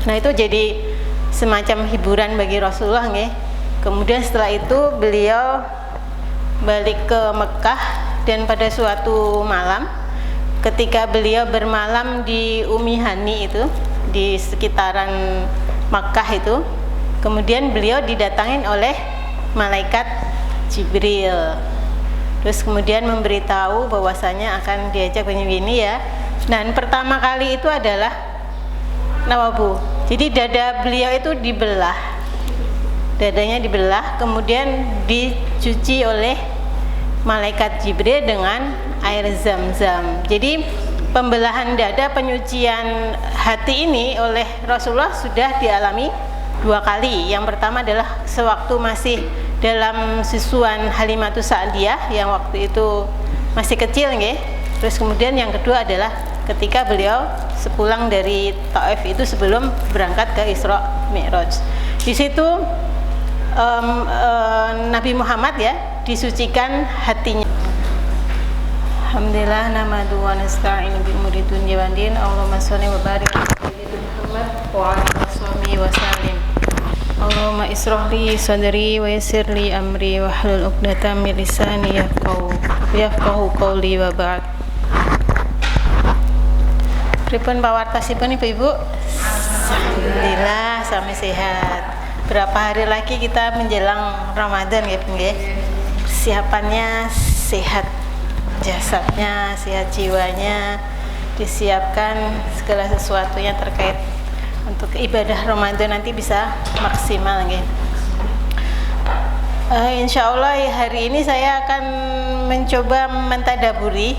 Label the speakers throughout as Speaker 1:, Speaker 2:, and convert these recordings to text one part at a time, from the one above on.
Speaker 1: Nah itu jadi semacam hiburan bagi Rasulullah nggih. Kemudian setelah itu beliau balik ke Mekah, dan pada suatu malam ketika beliau bermalam di Ummi Hani itu di sekitaran Makkah itu, kemudian beliau didatangin oleh malaikat Jibril. Terus kemudian memberitahu bahwasanya akan diajak begini ya. Dan pertama kali itu adalah Nawabu. Jadi dada beliau itu dibelah, dadanya dibelah, kemudian dicuci oleh malaikat Jibril dengan air Zam-Zam. Jadi pembelahan dada, penyucian hati ini oleh Rasulullah sudah dialami 2 kali. Yang pertama adalah sewaktu masih dalam susuan Halimatus Sa'diyah yang waktu itu masih kecil nggih. Terus kemudian yang kedua adalah ketika beliau sepulang dari Taif itu sebelum berangkat ke Isra Mi'raj. Di situ Nabi Muhammad ya disucikan hatinya. Alhamdulillah namadu wa nasta'inu bi umuri dunya wa din. Allahumma shalli wa barik ala sayyidina Muhammad wa ala alihi wa sallim. Allahumma israh li sadri wa yassir li amri wa hlul 'uqdatam min lisani yafqahu qawli wa ba'd. Pripun pawartosipun Ibu-ibu? Alhamdulillah sami sehat. Berapa hari lagi kita menjelang Ramadan ya, Bu nggih? Persiapannya sehat, jasadnya, sehat jiwanya, disiapkan segala sesuatunya terkait untuk ibadah Ramadan nanti bisa maksimal nggih. Insyaallah hari ini saya akan mencoba mentadaburi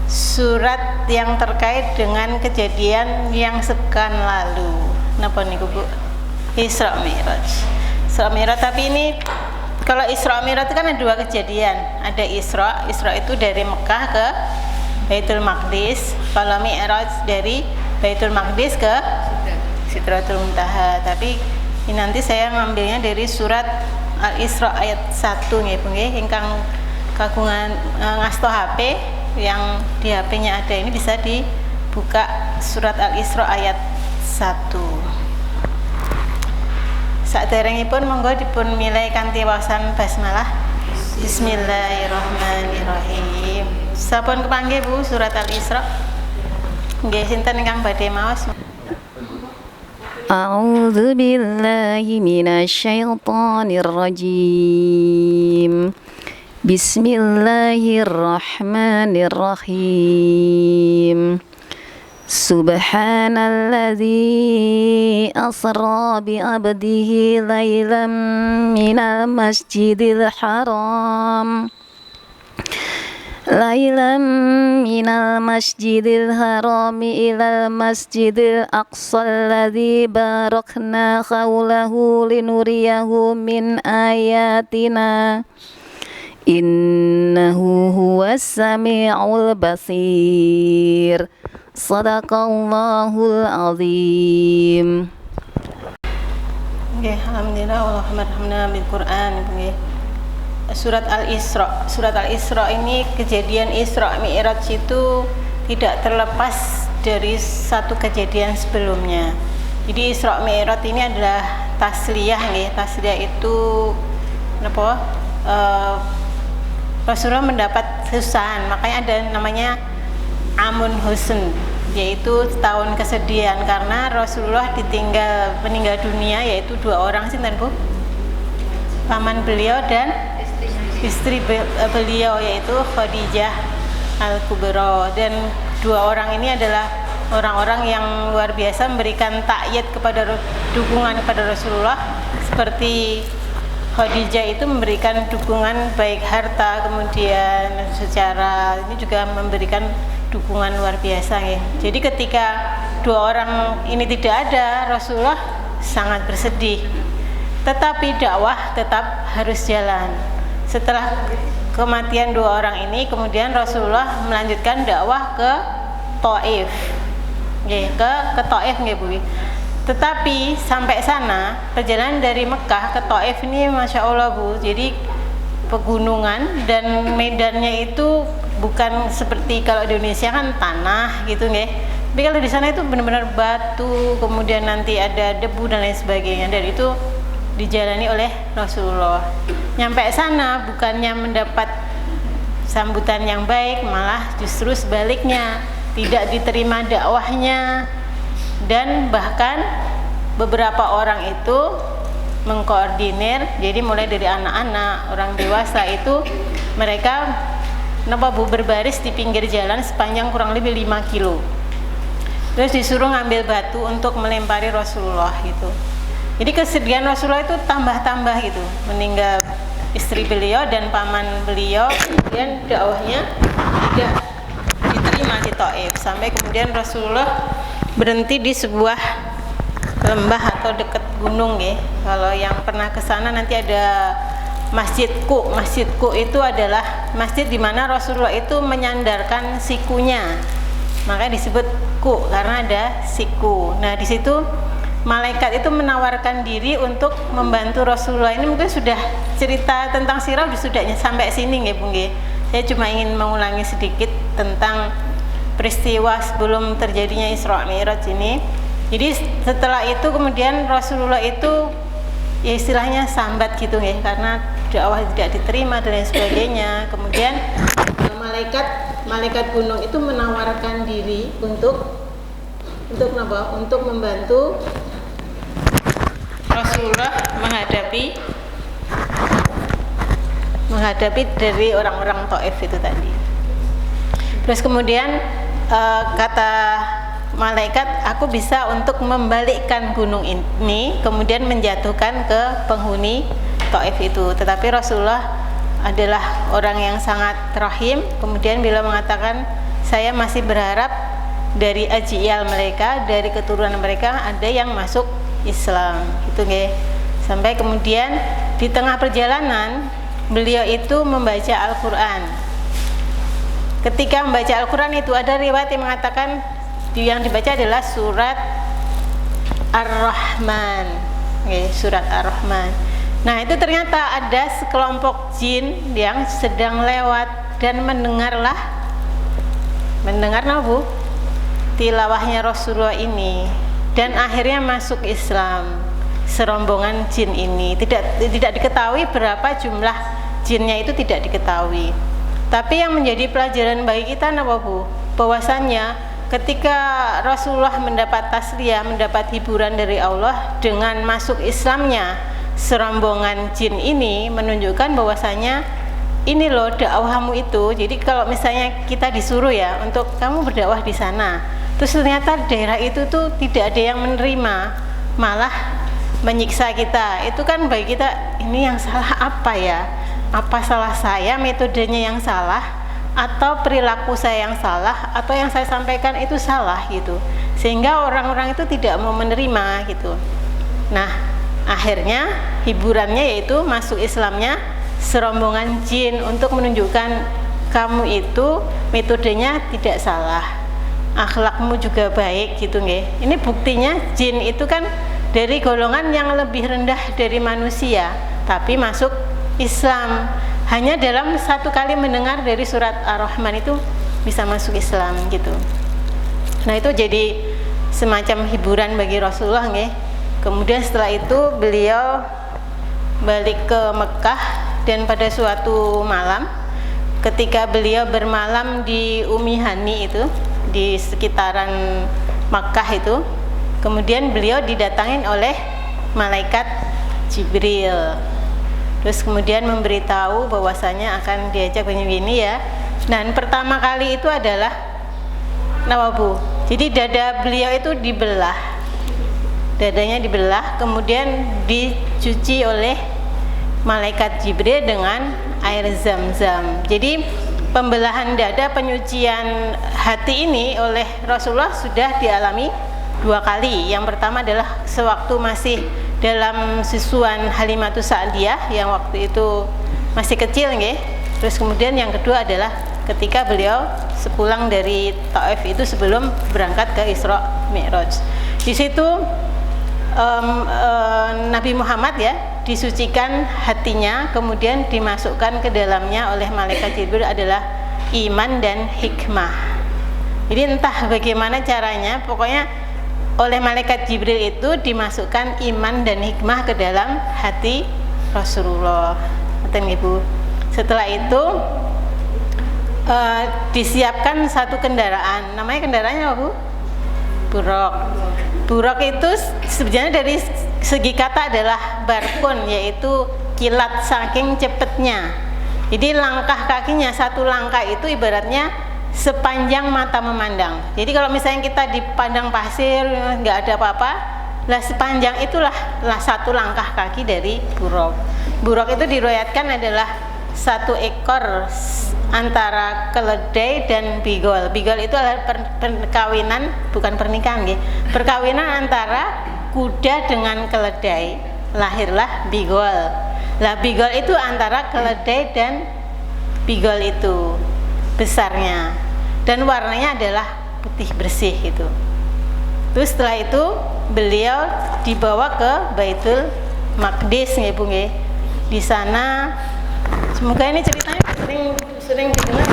Speaker 1: surat yang terkait dengan kejadian yang sepekan lalu. Napa niku Bu? Isra Mi'raj. Isra Mi'raj, tapi ini kalau Isra Mi'raj itu kan ada 2 kejadian. Ada Isra itu dari Mekah ke Baitul Maqdis. Kalau Mi'raj dari Baitul Maqdis ke Sidratul Muntaha. Tapi ini nanti saya ngambilnya dari surat Al-Isra ayat 1 nggih Bu nggih. Ingkang kagungan ngasto HP yang di HP-nya ada ini bisa dibuka surat Al-Isra ayat 1. Saderengipun monggo dipun milih kanthi waosan basmalah. Bismillahirrahmanirrahim. Sampun kepanggih Bu surat Al-Isra? Nggih, sinten ingkang badhe maos?
Speaker 2: A'udzu billahi minasyaitonir rajim. Bismillahirrahmanirrahim. Subhanalladzi asra bi 'abdihi lailan minal masjidil haram ilal masjidil aqsa alladzi barakna haulahu linuriyahu min ayatina innahu huwas sami'ul basir. Sadaqallahul azim.
Speaker 1: Nggih, alhamdulillah walhamdulillah bil Qur'an nggih. Surat Al-Isra. Surat Al-Isra ini kejadian Isra Mi'raj itu tidak terlepas dari satu kejadian sebelumnya. Jadi Isra Mi'raj ini adalah tasliyah nggih. Tasliyah itu napa? Rasulullah mendapat kesusahan, makanya ada namanya Amun Husn, yaitu tahun kesedihan karena Rasulullah meninggal dunia, yaitu 2 orang sinten Bu? Paman beliau dan istri beliau yaitu Khadijah Al-Kubra. Dan 2 orang ini adalah orang-orang yang luar biasa memberikan ta'yid kepada dukungan kepada Rasulullah, seperti Khadijah itu memberikan dukungan baik harta, kemudian secara ini juga memberikan dukungan luar biasa ya. Jadi ketika 2 orang ini tidak ada, Rasulullah sangat bersedih. Tetapi dakwah tetap harus jalan. Setelah kematian 2 orang ini, kemudian Rasulullah melanjutkan dakwah ke Taif. Nggih, ke Taif nggih Bu. Tetapi sampai sana, perjalanan dari Mekah ke Taif ini Masya Allah Bu, jadi pegunungan dan medannya itu bukan seperti kalau di Indonesia kan tanah gitu nggih. Tapi kalau di sana itu benar-benar batu, kemudian nanti ada debu dan lain sebagainya, dan itu dijalani oleh Rasulullah. Nyampe sana bukannya mendapat sambutan yang baik, malah justru sebaliknya, tidak diterima dakwahnya, dan bahkan beberapa orang itu mengkoordinir. Jadi mulai dari anak-anak, orang dewasa itu mereka berbaris di pinggir jalan sepanjang kurang lebih 5 kilo. Terus disuruh ngambil batu untuk melempari Rasulullah gitu. Jadi kesedihan Rasulullah itu tambah-tambah gitu, meninggal istri beliau dan paman beliau, kemudian dakwahnya tidak diterima di Taif, sampai kemudian Rasulullah berhenti di sebuah lembah atau dekat gunung ya. Kalau yang pernah ke sana nanti ada Masjid Qu. Masjid Qu itu adalah masjid di mana Rasulullah itu menyandarkan sikunya. Makanya disebut Qu karena ada siku. Nah, di situ malaikat itu menawarkan diri untuk membantu Rasulullah. Ini mungkin sudah cerita tentang sirah sudah sampai sini nggih, Bu nggih. Saya cuma ingin mengulangi sedikit tentang peristiwa sebelum terjadinya Isra Mi'raj ini. Jadi setelah itu kemudian Rasulullah itu ya istilahnya sambat gitu ya, karena dakwah tidak diterima dan lain sebagainya. Kemudian malaikat gunung itu menawarkan diri untuk membantu Rasulullah menghadapi dari orang-orang Taif itu tadi. Terus kemudian kata malaikat, aku bisa untuk membalikkan gunung ini kemudian menjatuhkan ke penghuni Taif itu. Tetapi Rasulullah adalah orang yang sangat rahim. Kemudian beliau mengatakan, saya masih berharap dari ajiyal mereka, dari keturunan mereka ada yang masuk Islam gitu nggih. Sampai kemudian di tengah perjalanan beliau itu membaca Al-Qur'an. Ketika membaca Al-Qur'an itu ada riwayat yang mengatakan yang dibaca adalah surat Ar-Rahman. Nggih, surat Ar-Rahman. Nah, itu ternyata ada sekelompok jin yang sedang lewat dan mendengar Bu, tilawahnya Rasulullah ini, dan akhirnya masuk Islam. Serombongan jin ini tidak diketahui berapa jumlah jinnya, itu tidak diketahui. Tapi yang menjadi pelajaran bagi kita apa Bu? Bahwasannya ketika Rasulullah mendapat tasliyah, mendapat hiburan dari Allah dengan masuk Islamnya serombongan jin ini, menunjukkan bahwasanya ini loh dakwahmu itu. Jadi kalau misalnya kita disuruh ya untuk kamu berdakwah di sana, terus ternyata daerah itu tuh tidak ada yang menerima, malah menyiksa kita, itu kan bagi kita ini yang salah apa ya? Apa salah saya, metodenya yang salah, atau perilaku saya yang salah, atau yang saya sampaikan itu salah gitu, sehingga orang-orang itu tidak mau menerima gitu. Nah, akhirnya hiburannya yaitu masuk Islamnya serombongan jin untuk menunjukkan kamu itu metodenya tidak salah, akhlakmu juga baik gitu nggih. Ini buktinya jin itu kan dari golongan yang lebih rendah dari manusia, tapi masuk Islam. Hanya dalam satu kali mendengar dari surat Ar-Rahman itu bisa masuk Islam gitu. Nah, itu jadi semacam hiburan bagi Rasulullah nggih. Kemudian setelah itu beliau balik ke Mekah, dan pada suatu malam ketika beliau bermalam di Ummi Hani itu di sekitaran Mekah itu, kemudian beliau didatangin oleh malaikat Jibril. Terus kemudian memberitahu bahwasanya akan diajak begini ya. Dan pertama kali itu adalah Bu. Jadi dada beliau itu dibelah. Dadanya dibelah, kemudian dicuci oleh malaikat Jibril dengan air Zam-Zam. Jadi pembelahan dada, penyucian hati ini oleh Rasulullah sudah dialami 2 kali. Yang pertama adalah sewaktu masih dalam susuan Halimatus Sa'diyah yang waktu itu masih kecil nggih. Terus kemudian yang kedua adalah ketika beliau sepulang dari Taif itu sebelum berangkat ke Isra Mi'raj. Di situ Nabi Muhammad ya disucikan hatinya, kemudian dimasukkan ke dalamnya oleh malaikat Jibril adalah iman dan hikmah. Jadi entah bagaimana caranya, pokoknya oleh malaikat Jibril itu dimasukkan iman dan hikmah ke dalam hati Rasulullah. Betul Ibu. Setelah itu disiapkan satu kendaraan. Namanya kendaraannya apa Bu? Buraq. Buraq itu sebenarnya dari segi kata adalah barkun, yaitu kilat saking cepatnya. Jadi langkah kakinya, satu langkah itu ibaratnya sepanjang mata memandang. Jadi kalau misalnya kita di padang pasir nggak ada apa-apa, lah sepanjang itulah satu langkah kaki dari buraq. Buraq itu diriwayatkan adalah satu ekor antara keledai dan bigol. Bigol itu adalah perkawinan, bukan pernikahan, perkawinan antara kuda dengan keledai, lahirlah bigol. Lah bigol itu antara keledai dan bigol itu besarnya, dan warnanya adalah putih bersih gitu. Terus setelah itu beliau dibawa ke Baitul Maqdis ya Bu nggih. Di sana semoga ini ceritanya sering didengar,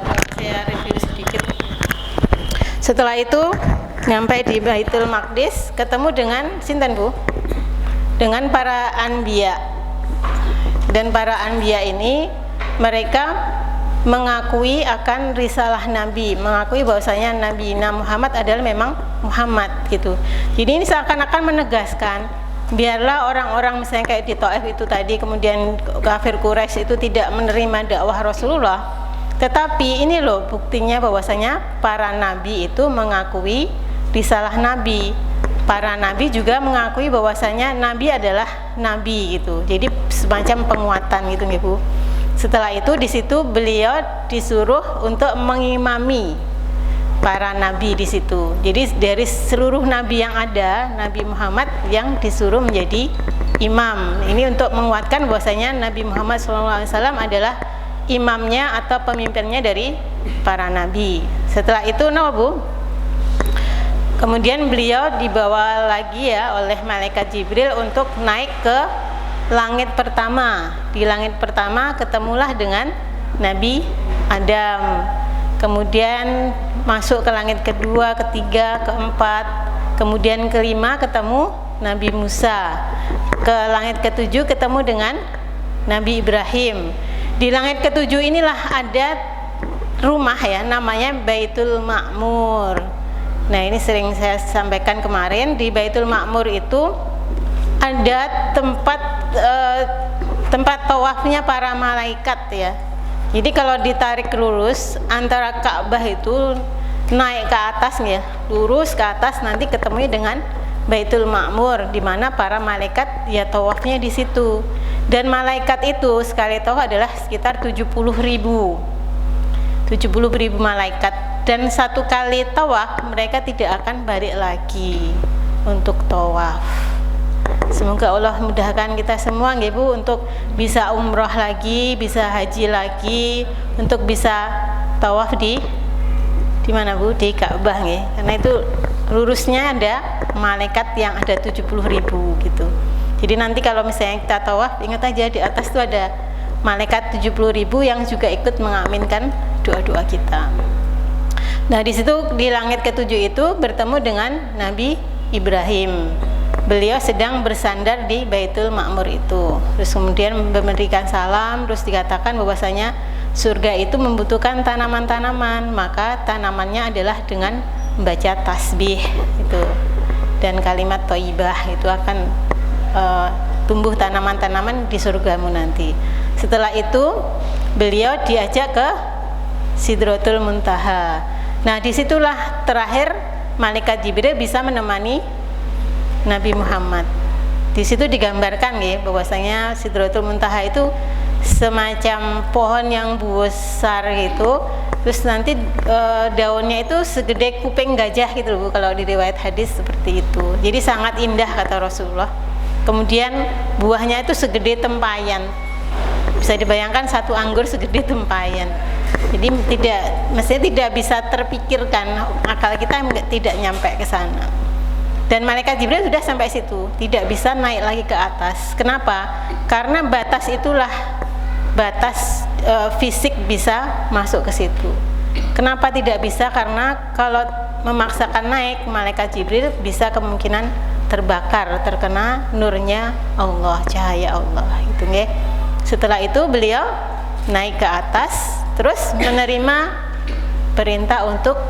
Speaker 1: tapi saya review sedikit. Setelah itu nyampe di Baitul Maqdis, ketemu dengan sinten Bu? Dengan para anbiya. Dan para anbiya ini mereka mengakui akan risalah Nabi, mengakui bahwasanya Nabi Muhammad adalah memang Muhammad gitu. Jadi ini seakan-akan menegaskan, biarlah orang-orang misalnya kayak di Taif itu tadi, kemudian kafir Quraisy itu tidak menerima dakwah Rasulullah, tetapi ini loh buktinya bahwasanya para nabi itu mengakui risalah Nabi. Para nabi juga mengakui bahwasanya Nabi adalah Nabi gitu. Jadi semacam penguatan gitu nih Bu. Setelah itu di situ beliau disuruh untuk mengimami para nabi di situ. Jadi dari seluruh nabi yang ada, Nabi Muhammad yang disuruh menjadi imam. Ini untuk menguatkan bahwasanya Nabi Muhammad SAW adalah imamnya atau pemimpinnya dari para nabi. Setelah itu Bu, kemudian beliau dibawa lagi ya oleh malaikat Jibril untuk naik ke langit pertama. Di langit pertama ketemulah dengan Nabi Adam. Kemudian masuk ke langit kedua, ketiga, keempat, kemudian kelima ketemu Nabi Musa. Ke langit ketujuh ketemu dengan Nabi Ibrahim. Di langit ketujuh inilah ada rumah ya, namanya Baitul Ma'mur. Nah ini sering saya sampaikan kemarin, di Baitul Ma'mur itu ada tempat tawafnya para malaikat ya. Jadi kalau ditarik lurus antara Ka'bah itu naik ke atas ya, lurus ke atas nanti ketemu dengan Baitul Ma'mur, di mana para malaikat ya tawafnya di situ. Dan malaikat itu sekali tawaf adalah sekitar 70.000 malaikat. Dan satu kali tawaf mereka tidak akan balik lagi untuk tawaf. Semoga Allah mudahkan kita semua nggih Bu untuk bisa umroh lagi, bisa haji lagi, untuk bisa tawaf di mana Bu? Di Ka'bah nggih. Karena itu lurusnya ada malaikat yang ada 70.000 gitu. Jadi nanti kalau misalnya kita tawaf, ingat aja di atas itu ada malaikat 70.000 yang juga ikut mengaminkan doa-doa kita. Nah di situ di langit ketujuh itu bertemu dengan Nabi Ibrahim. Beliau sedang bersandar di Baitul Ma'mur itu. Terus kemudian memberikan salam, terus dikatakan bahwasanya surga itu membutuhkan tanaman-tanaman, maka tanamannya adalah dengan membaca tasbih itu. Dan kalimat thayyibah itu akan tumbuh tanaman-tanaman di surgamu nanti. Setelah itu beliau diajak ke Sidratul Muntaha. Nah disitulah terakhir malaikat Jibril bisa menemani Nabi Muhammad. Di situ digambarkan ya bahwasanya Sidratul Muntaha itu semacam pohon yang besar gitu. Terus nanti daunnya itu segede kuping gajah gitu loh kalau di riwayat hadis seperti itu. Jadi sangat indah kata Rasulullah. Kemudian buahnya itu segede tempayan. Bisa dibayangkan satu anggur segede tempayan. Jadi mestinya tidak bisa terpikirkan, akal kita tidak nyampe ke sana. Dan malaikat Jibril sudah sampai situ, tidak bisa naik lagi ke atas. Kenapa? Karena batas itulah batas fisik bisa masuk ke situ. Kenapa tidak bisa? Karena kalau memaksakan naik, malaikat Jibril bisa kemungkinan terbakar, terkena nurnya Allah, cahaya Allah gitu nggih. Setelah itu beliau naik ke atas, terus menerima perintah untuk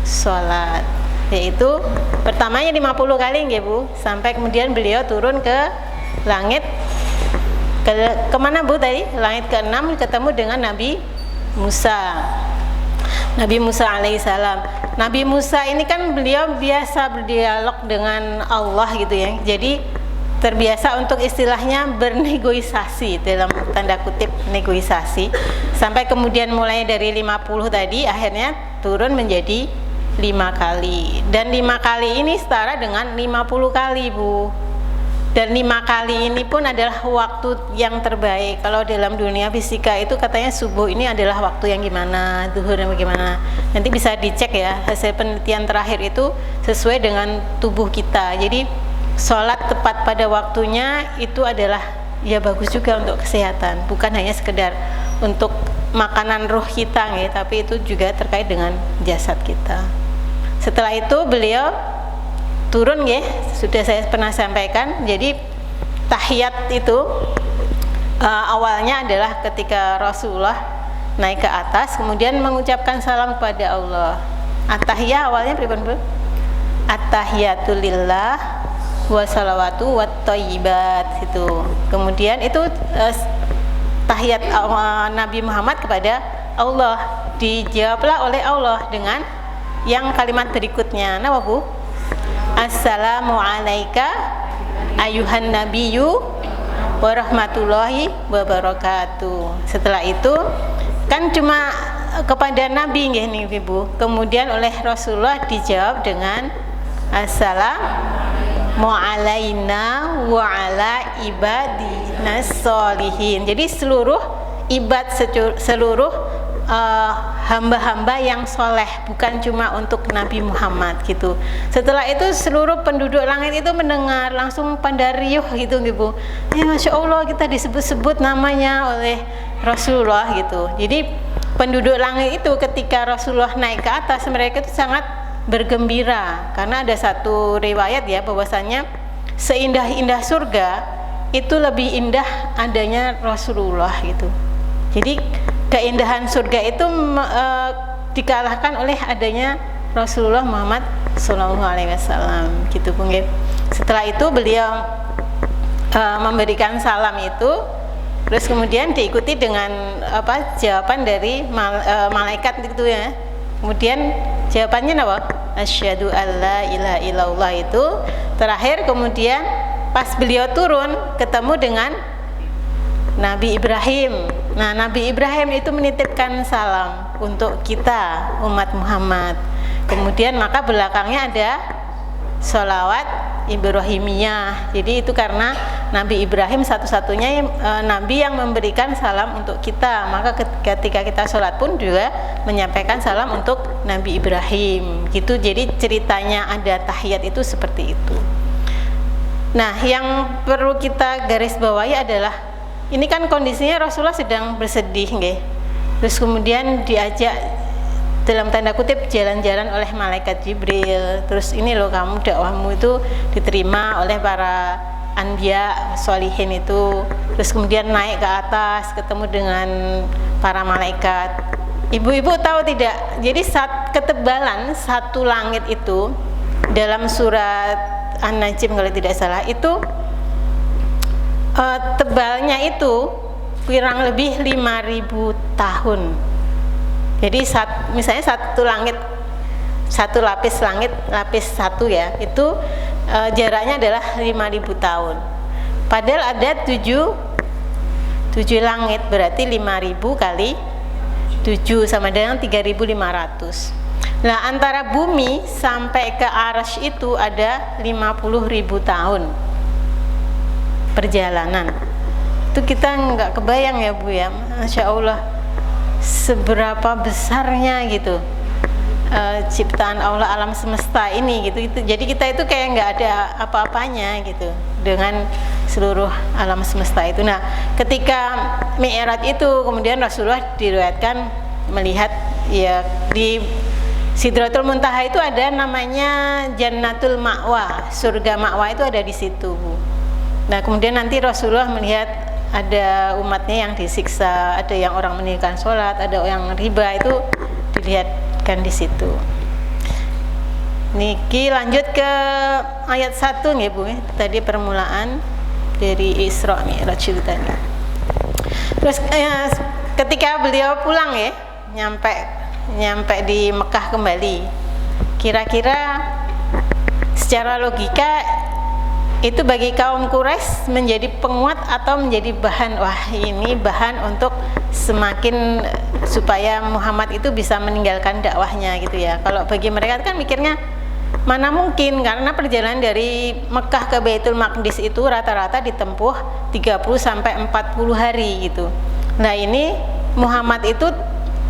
Speaker 1: sholat, yaitu pertamanya 50 kali nggih Bu, sampai kemudian beliau turun ke langit kemana Bu tadi? Langit ke-6 ketemu dengan Nabi Musa. Nabi Musa alaihissalam. Nabi Musa ini kan beliau biasa berdialog dengan Allah gitu ya. Jadi terbiasa untuk istilahnya bernegosiasi, dalam tanda kutip negosiasi. Sampai kemudian mulai dari 50 tadi akhirnya turun menjadi 5 kali. Dan 5 kali ini setara dengan 50 kali Bu. Dan 5 kali ini pun adalah waktu yang terbaik. Kalau dalam dunia fisika itu katanya subuh ini adalah waktu yang gimana, zuhur yang bagaimana. Nanti bisa dicek ya, hasil penelitian terakhir itu sesuai dengan tubuh kita. Jadi sholat tepat pada waktunya itu adalah ya bagus juga untuk kesehatan. Bukan hanya sekedar untuk makanan ruh kita ya, tapi itu juga terkait dengan jasad kita. Setelah itu beliau turun ya, sudah saya pernah sampaikan. Jadi tahiyat itu awalnya adalah ketika Rasulullah naik ke atas kemudian mengucapkan salam kepada Allah. At-tahiyah awalnya pripun Bu? At-tahiyatu lillah wa salawatu wat thayyibat itu. Kemudian itu tahiyat Nabi Muhammad kepada Allah, dijawablah oleh Allah dengan yang kalimat berikutnya. Nah Bu, Assalamu alayka ayuhan nabiyyu warahmatullahi wabarakatuh. Setelah itu kan cuma kepada Nabi nggih nih Ibu. Kemudian oleh Rasulullah dijawab dengan Assalamu alaina wa ala ibadinas sholihin. Jadi seluruh seluruh hamba-hamba yang soleh, bukan cuma untuk Nabi Muhammad gitu. Setelah itu seluruh penduduk langit itu mendengar, langsung pada riuh gitu Bu. Ya Masya Allah, kita disebut-sebut namanya oleh Rasulullah gitu. Jadi penduduk langit itu ketika Rasulullah naik ke atas, mereka itu sangat bergembira, karena ada satu riwayat ya bahwasanya seindah-indah surga itu lebih indah adanya Rasulullah gitu. Jadi keindahan surga itu dikalahkan oleh adanya Rasulullah Muhammad SAW gitu Bung. Setelah itu beliau memberikan salam itu, terus kemudian diikuti dengan jawaban dari malaikat gitu ya. Kemudian jawabannya apa? Asyhadu alla ilaha illallah itu terakhir. Kemudian pas beliau turun ketemu dengan Nabi Ibrahim. Nah, Nabi Ibrahim itu menitipkan salam untuk kita umat Muhammad. Kemudian maka belakangnya ada sholawat Ibrahimiyah. Jadi itu karena Nabi Ibrahim satu-satunya Nabi yang memberikan salam untuk kita. Maka ketika kita sholat pun juga menyampaikan salam untuk Nabi Ibrahim. Gitu. Jadi ceritanya ada tahiyat itu seperti itu. Nah, yang perlu kita garis bawahi adalah ini kan kondisinya Rasulullah sedang bersedih nggih. Terus kemudian diajak dalam tanda kutip jalan-jalan oleh malaikat Jibril. Terus ini loh kamu, dakwahmu itu diterima oleh para anbiya sholihin itu. Terus kemudian naik ke atas ketemu dengan para malaikat. Ibu-ibu tahu tidak? Jadi ketebalan satu langit itu dalam surat An-Najm kalau tidak salah itu tebalnya itu kurang lebih 5.000 tahun. Jadi misalnya satu langit, satu lapis langit, lapis satu ya, itu jaraknya adalah 5.000 tahun. Padahal ada 7 langit, berarti 5.000 kali 7 sama dengan 3.500. Nah, antara bumi sampai ke arsy itu ada 50.000 tahun perjalanan. Itu kita nggak kebayang ya Bu ya, Masya Allah seberapa besarnya gitu ciptaan Allah, alam semesta ini gitu. Jadi kita itu kayak nggak ada apa-apanya gitu dengan seluruh alam semesta itu. Nah, ketika Mi'raj itu kemudian Rasulullah diriwayatkan melihat ya di Sidratul Muntaha itu ada namanya Jannatul Ma'wa, surga Ma'wa itu ada di situ, Bu. Nah, kemudian nanti Rasulullah melihat ada umatnya yang disiksa, ada yang orang meninggalkan sholat, ada yang riba, itu dilihatkan di situ. Niki lanjut ke ayat 1 nggih, Bu. Tadi permulaan dari Isra Mi'raj tadi. Terus ketika beliau pulang ya, nyampe di Mekah kembali, kira-kira secara logika itu bagi kaum Quraisy menjadi penguat atau menjadi bahan, wah ini bahan untuk semakin supaya Muhammad itu bisa meninggalkan dakwahnya gitu ya. Kalau bagi mereka kan mikirnya mana mungkin, karena perjalanan dari Mekah ke Baitul Maqdis itu rata-rata ditempuh 30 sampai 40 hari gitu. Nah, ini Muhammad itu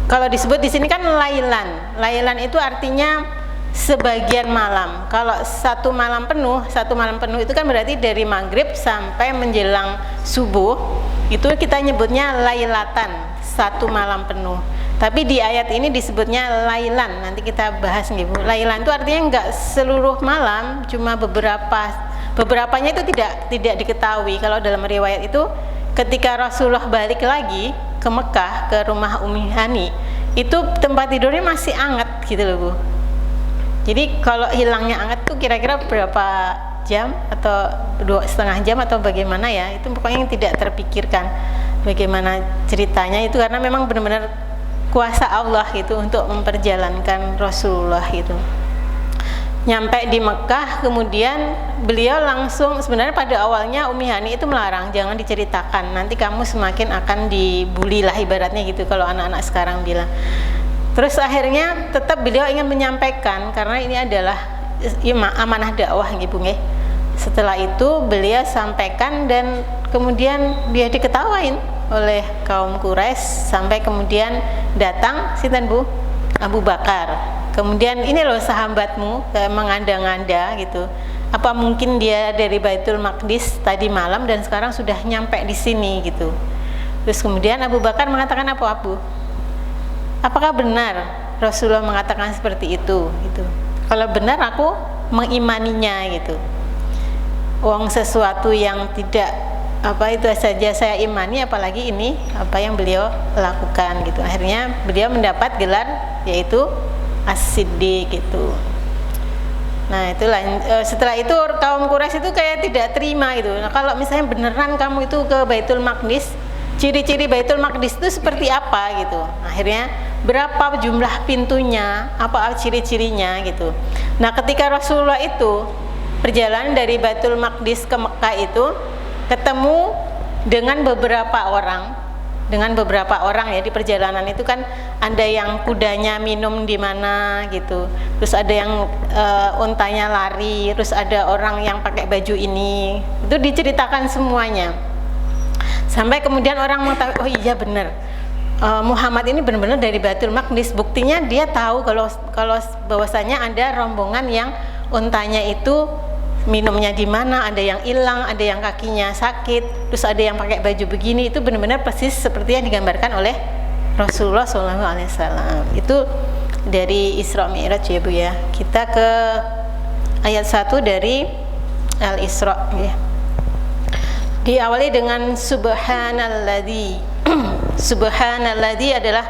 Speaker 1: kalau disebut di sini kan lailan. Lailan itu artinya sebagian malam. Kalau satu malam penuh itu kan berarti dari maghrib sampai menjelang subuh, itu kita nyebutnya lailatan, satu malam penuh. Tapi di ayat ini disebutnya lailan. Nanti kita bahas nih, Bu. Lailan itu artinya enggak seluruh malam, cuma beberapanya itu tidak diketahui. Kalau dalam riwayat itu ketika Rasulullah balik lagi ke Mekah, ke rumah Ummi Hani, itu tempat tidurnya masih hangat gitu loh, Bu. Jadi kalau hilangnya hangat tuh kira-kira berapa jam atau 2,5 jam atau bagaimana ya, itu pokoknya yang tidak terpikirkan bagaimana ceritanya itu, karena memang benar-benar kuasa Allah itu untuk memperjalankan Rasulullah itu. Nyampe di Mekah, kemudian beliau langsung, sebenarnya pada awalnya Ummi Hani itu melarang, jangan diceritakan, nanti kamu semakin akan dibully lah ibaratnya gitu kalau anak-anak sekarang bilang. Terus akhirnya tetap beliau ingin menyampaikan karena ini adalah amanah dakwah gitu nggih. Setelah itu beliau sampaikan dan kemudian dia diketawain oleh kaum Quraisy sampai kemudian datang sinten, Bu? Abu Bakar. Kemudian ini loh sahabatmu, menganda-nganda gitu. Apa mungkin dia dari Baitul Maqdis tadi malam dan sekarang sudah nyampe di sini gitu. Terus kemudian Abu Bakar mengatakan apa, Abu? Apakah benar Rasulullah mengatakan seperti itu gitu. Kalau benar aku mengimaninya gitu. Wong sesuatu yang tidak apa itu saja saya imani, apalagi ini apa yang beliau lakukan gitu. Akhirnya beliau mendapat gelar yaitu As-Siddiq gitu. Nah, itulah setelah itu kaum Quraisy itu kayak tidak terima gitu. Nah, kalau misalnya beneran kamu itu ke Baitul Maqdis, ciri-ciri Baitul Maqdis itu seperti apa gitu. Akhirnya berapa jumlah pintunya, apa ciri-cirinya gitu. Nah, ketika Rasulullah itu perjalanan dari Baitul Maqdis ke Mekah itu ketemu dengan beberapa orang ya di perjalanan itu kan ada yang kudanya minum di mana gitu, terus ada yang untanya lari, terus ada orang yang pakai baju ini, itu diceritakan semuanya sampai kemudian orang mengetahui, oh iya benar, Muhammad ini benar-benar dari Baitul Maqdis. Buktinya dia tahu kalau bahwasanya ada rombongan yang untanya itu minumnya di mana, ada yang hilang, ada yang kakinya sakit, terus ada yang pakai baju begini. Itu benar-benar persis seperti yang digambarkan oleh Rasulullah SAW. Itu dari Isra Mi'raj ya, Bu ya. Kita ke ayat 1 dari Al-Isra ya. Diawali dengan subhanalladzi. Subhanalladzi adalah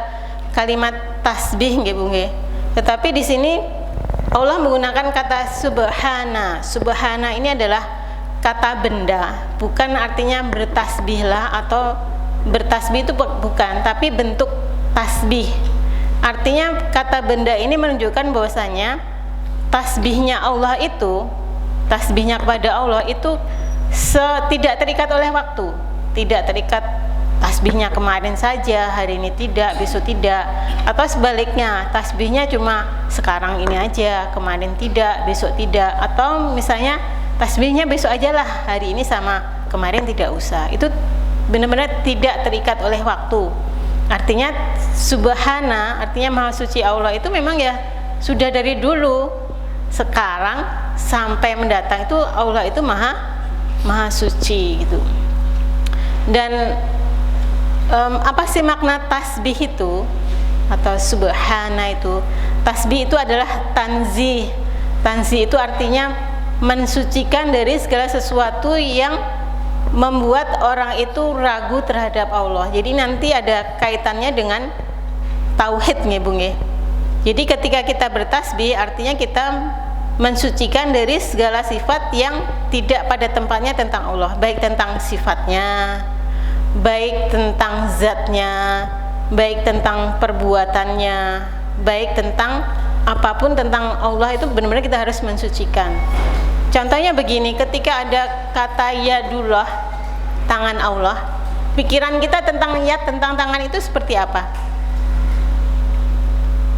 Speaker 1: kalimat tasbih nggih, Bu nggih. Tetapi di sini Allah menggunakan kata subhana. Subhana ini adalah kata benda, bukan artinya bertasbihlah atau bertasbih itu bukan, tapi bentuk tasbih. Artinya kata benda ini menunjukkan bahwasanya tasbihnya Allah itu, tasbihnya kepada Allah itu tidak terikat oleh waktu, tidak terikat tasbihnya kemarin saja, hari ini tidak, besok tidak, atau sebaliknya tasbihnya cuma sekarang ini aja, kemarin tidak, besok tidak, atau misalnya tasbihnya besok aja lah, hari ini sama kemarin tidak usah. Itu benar-benar tidak terikat oleh waktu. Artinya subhana, artinya maha suci Allah itu memang ya sudah dari dulu, sekarang sampai mendatang itu Allah itu maha suci gitu. Dan apa sih makna tasbih itu? atau subhana itu. Tasbih itu adalah tanzih. Tanzih itu artinya mensucikan dari segala sesuatu yang membuat orang itu ragu terhadap Allah. Jadi nanti ada kaitannya dengan tauhid nggih Bu nggih. Jadi ketika kita bertasbih artinya kita mensucikan dari segala sifat yang tidak pada tempatnya tentang Allah, baik tentang sifatnya, baik tentang zatnya, baik tentang perbuatannya, baik tentang apapun tentang Allah itu benar-benar kita harus mensucikan. Contohnya begini, ketika ada kata yadullah, tangan Allah, pikiran kita tentang yad, tentang tangan itu seperti apa?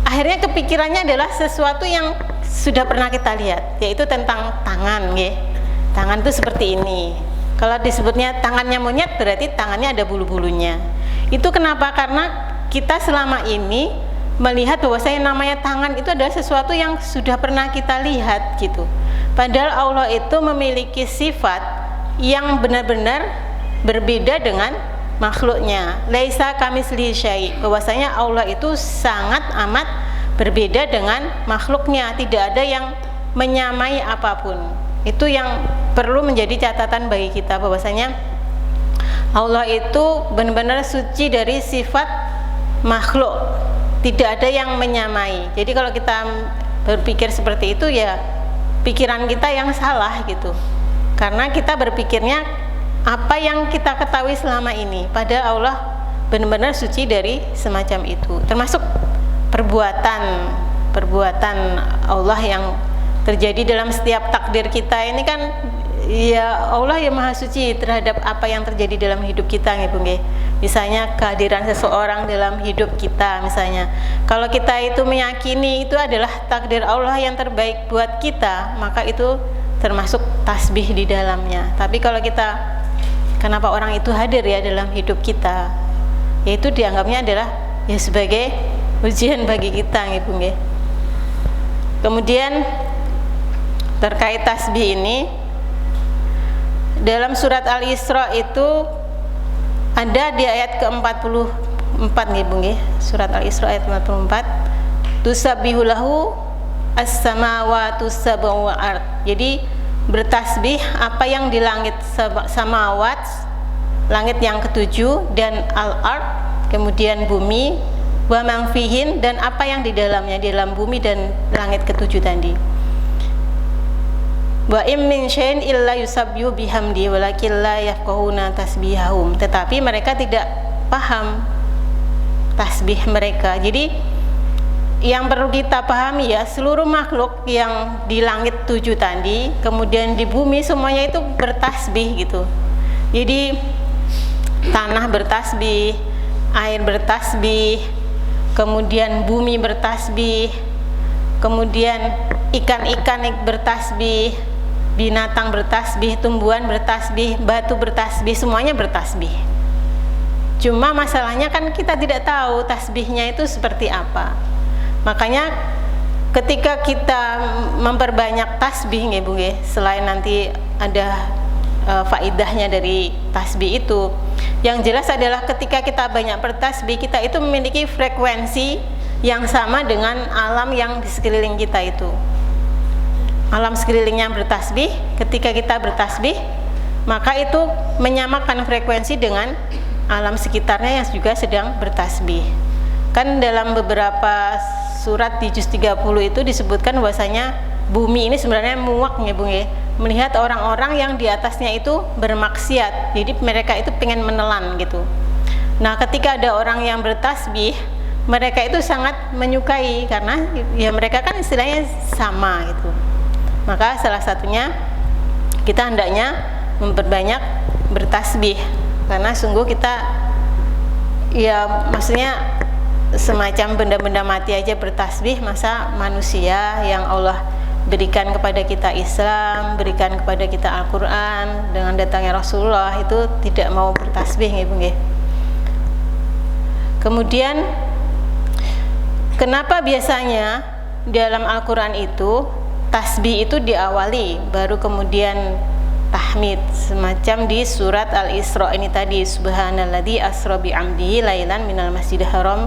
Speaker 1: Akhirnya kepikirannya adalah sesuatu yang sudah pernah kita lihat, yaitu tentang tangan, nggih. Tangan itu seperti ini. Kalau disebutnya tangannya monyet, berarti tangannya ada bulu-bulunya. Itu kenapa? Karena kita selama ini melihat bahwasanya namanya tangan itu adalah sesuatu yang sudah pernah kita lihat gitu. Padahal Allah itu memiliki sifat yang benar-benar berbeda dengan makhluknya. Laisa kamitslihi syai', bahwasanya Allah itu sangat amat berbeda dengan makhluknya, tidak ada yang menyamai apapun. Itu yang perlu menjadi catatan bagi kita, bahwasanya Allah itu benar-benar suci dari sifat makhluk, tidak ada yang menyamai. Jadi kalau kita berpikir seperti itu ya pikiran kita yang salah gitu, karena kita berpikirnya apa yang kita ketahui selama ini, padahal Allah benar-benar suci dari semacam itu. Termasuk perbuatan Allah yang terjadi dalam setiap takdir kita ini kan ya Allah yang maha suci terhadap apa yang terjadi dalam hidup kita nih Bu nggih. Misalnya kehadiran seseorang dalam hidup kita misalnya. Kalau kita itu meyakini itu adalah takdir Allah yang terbaik buat kita, maka itu termasuk tasbih di dalamnya. Tapi kalau kita, kenapa orang itu hadir ya dalam hidup kita, yaitu dianggapnya adalah ya sebagai ujian bagi kita nih Bu nggih. Kemudian terkait tasbih ini, dalam surat Al-Isra itu ada di ayat ke-44 nggih Bu nggih. Surat Al-Isra ayat 44. Tusabbihu lahu as-samawati sab'u wal ard. Jadi bertasbih apa yang di langit samawat, langit yang ketujuh, dan al-ard, kemudian bumi, wa man fihin, dan apa yang di dalamnya, di dalam bumi dan langit ketujuh tadi. Wa im min syai'in illa yusabbihu bihamdi walakin la yafqahuna tasbihahum. Tetapi mereka tidak paham tasbih mereka. Jadi yang perlu kita pahami ya, seluruh makhluk yang di langit 7 tadi, kemudian di bumi, semuanya itu bertasbih gitu. Jadi tanah bertasbih, air bertasbih, kemudian bumi bertasbih, kemudian ikan-ikan bertasbih, binatang bertasbih, tumbuhan bertasbih, batu bertasbih, semuanya bertasbih. Cuma masalahnya kan kita tidak tahu tasbihnya itu seperti apa. Makanya ketika kita memperbanyak tasbih nggih Bu nggih, selain nanti ada faidahnya dari tasbih itu, yang jelas adalah ketika kita banyak bertasbih, kita itu memiliki frekuensi yang sama dengan alam yang di sekeliling kita itu. Alam sekelilingnya bertasbih, ketika kita bertasbih, maka itu menyamakan frekuensi dengan alam sekitarnya yang juga sedang bertasbih. Kan dalam beberapa surat di juz 30 itu disebutkan bahwasanya bumi ini sebenarnya muak ya Bu ya, melihat orang-orang yang di atasnya itu bermaksiat. Jadi mereka itu pengen menelan gitu. Nah, ketika ada orang yang bertasbih, mereka itu sangat menyukai karena ya mereka kan istilahnya sama gitu. Maka salah satunya kita hendaknya memperbanyak bertasbih, karena sungguh kita ya maksudnya semacam benda-benda mati aja bertasbih, masa manusia yang Allah berikan kepada kita Islam, berikan kepada kita Al-Quran dengan datangnya Rasulullah itu tidak mau bertasbih nggih Bu nggih. Kemudian kenapa biasanya dalam Al-Quran itu tasbih itu diawali baru kemudian tahmid, semacam di surat Al-Isra ini tadi, subhanalladzi asra bi 'amdihi lailan minal masjidil haram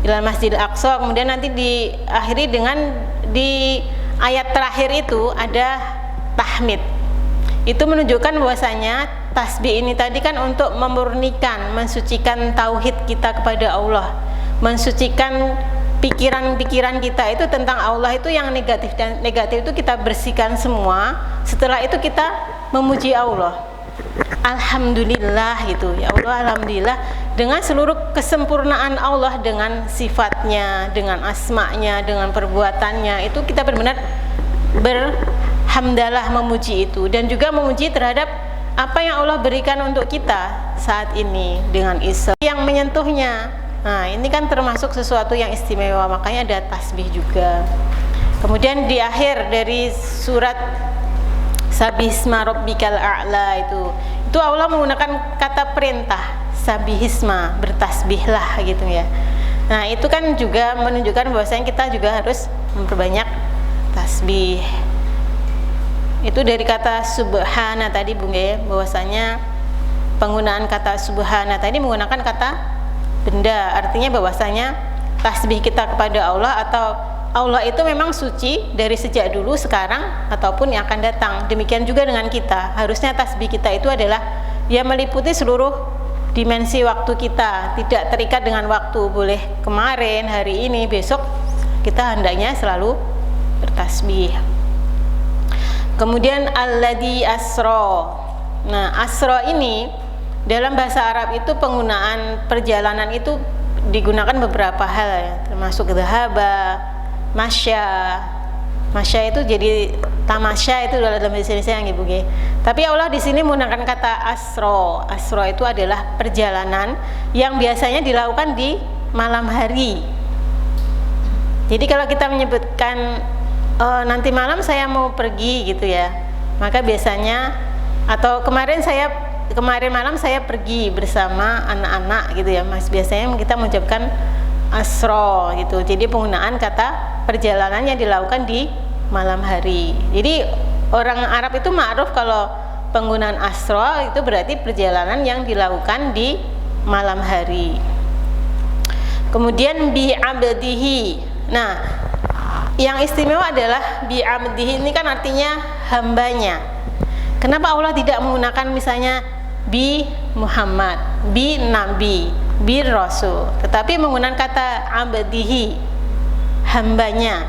Speaker 1: ilal Masjidil Aqsa. Kemudian nanti diakhiri dengan di ayat terakhir itu ada tahmid. Itu menunjukkan bahwasanya tasbih ini tadi kan untuk memurnikan, mensucikan tauhid kita kepada Allah, mensucikan pikiran-pikiran kita itu tentang Allah itu yang negatif, dan negatif itu kita bersihkan semua. Setelah itu kita memuji Allah, alhamdulillah gitu ya Allah, alhamdulillah dengan seluruh kesempurnaan Allah, dengan sifatnya, dengan asma'nya, dengan perbuatannya, itu kita benar-benar berhamdalah, memuji itu, dan juga memuji terhadap apa yang Allah berikan untuk kita saat ini dengan Islam yang menyentuhnya. Nah, ini kan termasuk sesuatu yang istimewa, makanya ada tasbih juga. Kemudian di akhir dari surat Sabbihisma Rabbikal A'la itu Allah menggunakan kata perintah, sabihisma, bertasbihlah gitu ya. Nah, itu kan juga menunjukkan bahwasanya kita juga harus memperbanyak tasbih. Itu dari kata subhana tadi Bung ya, bahwasanya penggunaan kata subhana tadi menggunakan kata benda, artinya bahwasanya tasbih kita kepada Allah atau Allah itu memang suci dari sejak dulu, sekarang, ataupun yang akan datang. Demikian juga dengan kita, harusnya tasbih kita itu adalah ya meliputi seluruh dimensi waktu kita, tidak terikat dengan waktu, boleh kemarin, hari ini, besok, kita hendaknya selalu bertasbih. Kemudian alladzi asra. Nah, asra ini dalam bahasa Arab itu penggunaan perjalanan itu digunakan beberapa hal ya, termasuk dhahaba, masya. Masya itu jadi tamasya, itu dalam bahasa Indonesia yang Ibu G. Tapi Allah di sini menggunakan kata asra. Asra itu adalah perjalanan yang biasanya dilakukan di malam hari. Jadi kalau kita menyebutkan nanti malam saya mau pergi gitu ya, maka biasanya atau kemarin malam saya pergi bersama anak-anak gitu ya, Mas. Biasanya kita mengucapkan asro gitu. Jadi penggunaan kata perjalanan yang dilakukan di malam hari. Jadi orang Arab itu ma'ruf kalau penggunaan asro itu berarti perjalanan yang dilakukan di malam hari. Kemudian bi abdihi. Nah, yang istimewa adalah bi abdihi ini kan artinya hambanya. Kenapa Allah tidak menggunakan misalnya bi Muhammad, bi Nabi, bi Rasul, tetapi menggunakan kata abdihi, hambanya?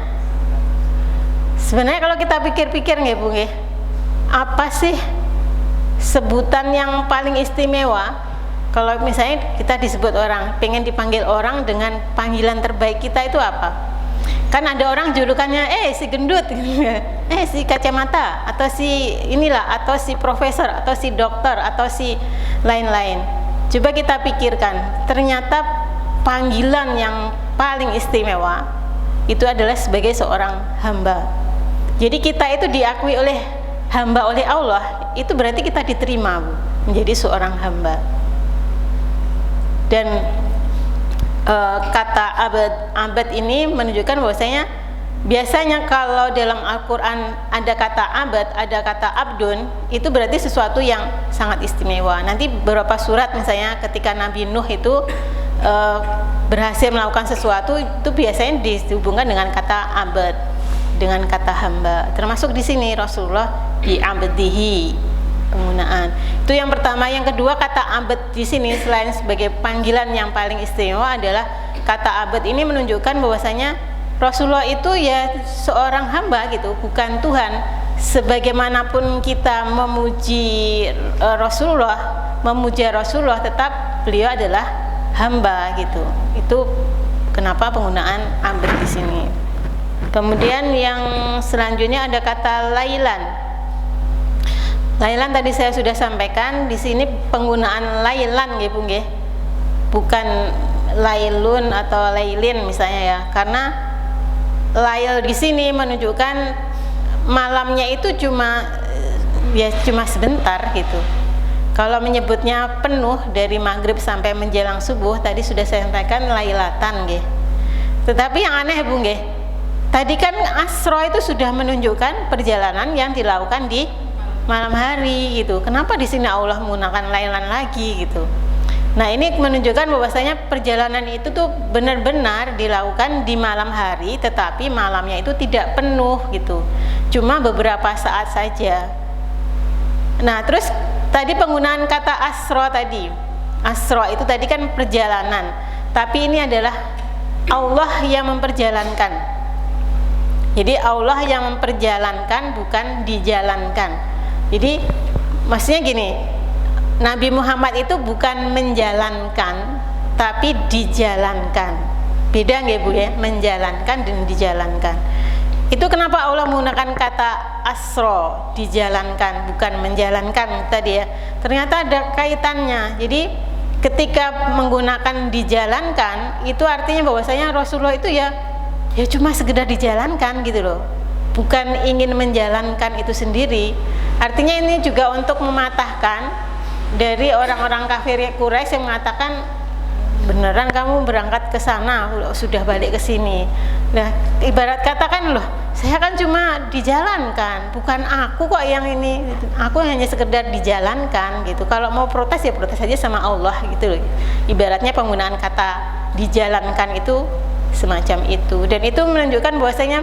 Speaker 1: Sebenarnya kalau kita pikir-pikir nggih Bu nggih, apa sih sebutan yang paling istimewa? Kalau misalnya kita disebut orang, pengen dipanggil orang dengan panggilan terbaik kita itu apa? Kan ada orang julukannya si gendut, si kacamata, atau si inilah, atau si profesor, atau si dokter, atau si lain-lain. Coba kita pikirkan, ternyata panggilan yang paling istimewa itu adalah sebagai seorang hamba. Jadi kita itu diakui oleh hamba oleh Allah, itu berarti kita diterima Bu, menjadi seorang hamba. Dan kata abad ini menunjukkan bahwasanya biasanya kalau dalam Al-Quran ada kata abad, ada kata abdun, itu berarti sesuatu yang sangat istimewa. Nanti beberapa surat misalnya ketika Nabi Nuh itu berhasil melakukan sesuatu, itu biasanya dihubungkan dengan kata abad, dengan kata hamba. Termasuk di sini Rasulullah bi abdihi penggunaan. Itu yang pertama. Yang kedua, kata abad di sini selain sebagai panggilan yang paling istimewa adalah kata abad ini menunjukkan bahwasanya Rasulullah itu ya seorang hamba gitu, bukan Tuhan. Sebagaimanapun kita memuji Rasulullah, memuja Rasulullah, tetap beliau adalah hamba gitu. Itu kenapa penggunaan abad di sini. Kemudian yang selanjutnya ada kata lailan. Lailan tadi saya sudah sampaikan, di sini penggunaan lailan nggih Bu nggih. Bukan lailun atau lailin misalnya ya. Karena lail di sini menunjukkan malamnya itu cuma sebentar gitu. Kalau menyebutnya penuh dari maghrib sampai menjelang subuh, tadi sudah saya sampaikan lailatan nggih. Tetapi yang aneh Bu nggih, tadi kan asro itu sudah menunjukkan perjalanan yang dilakukan di malam hari gitu. Kenapa di sini Allah menggunakan lailan lagi gitu? Nah, ini menunjukkan bahwasanya perjalanan itu tuh benar-benar dilakukan di malam hari, tetapi malamnya itu tidak penuh gitu, cuma beberapa saat saja. Nah, terus tadi penggunaan kata asro tadi, asro itu tadi kan perjalanan, tapi ini adalah Allah yang memperjalankan. Jadi Allah yang memperjalankan, bukan dijalankan. Jadi maksudnya gini, Nabi Muhammad itu bukan menjalankan, tapi dijalankan. Beda nggak Bu ya, menjalankan dan dijalankan. Itu kenapa Allah menggunakan kata asro, dijalankan, bukan menjalankan tadi ya. Ternyata ada kaitannya. Jadi ketika menggunakan dijalankan, itu artinya bahwasanya Rasulullah itu ya cuma sekedar dijalankan gitu loh. Bukan ingin menjalankan itu sendiri. Artinya ini juga untuk mematahkan dari orang-orang kafir Quraisy yang mengatakan, beneran kamu berangkat ke sana, sudah balik ke sini. Nah, ibarat katakan, loh, saya kan cuma dijalankan, bukan aku kok yang ini, aku hanya sekedar dijalankan gitu. Kalau mau protes ya protes saja sama Allah gitu loh. Ibaratnya penggunaan kata dijalankan itu semacam itu. Dan itu menunjukkan bahwasanya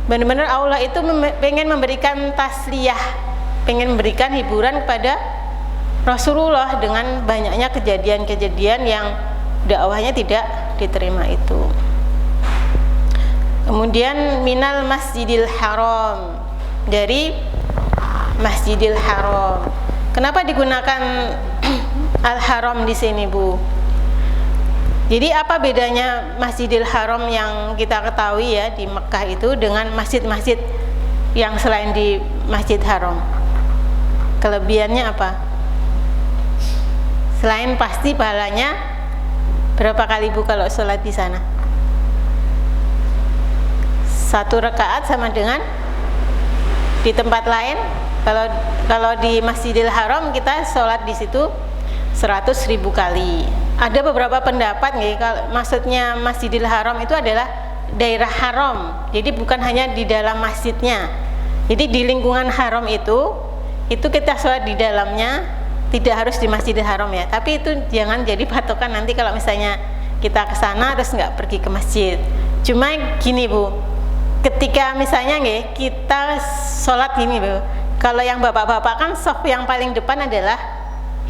Speaker 1: benar-benar Allah itu pengen memberikan tasliyah, pengen memberikan hiburan kepada Rasulullah dengan banyaknya kejadian-kejadian yang dakwahnya tidak diterima itu. Kemudian minal Masjidil Haram, dari Masjidil Haram. Kenapa digunakan Al-Haram di sini, Bu? Jadi apa bedanya Masjidil Haram yang kita ketahui ya di Mekah itu dengan masjid-masjid yang selain di Masjid Haram? Kelebihannya apa? Selain pasti pahalanya berapa kali Bu kalau sholat di sana? 1 rakaat sama dengan di tempat lain. Kalau di Masjidil Haram kita sholat di situ 100.000 kali. Ada beberapa pendapat nih, kalau maksudnya Masjidil Haram itu adalah daerah haram. Jadi bukan hanya di dalam masjidnya. Jadi di lingkungan haram itu kita sholat di dalamnya. Tidak harus di Masjidil Haram ya, tapi itu jangan jadi patokan nanti kalau misalnya kita ke sana terus nggak pergi ke masjid. Cuma gini Bu, ketika misalnya kita sholat gini Bu, kalau yang bapak-bapak kan saf yang paling depan adalah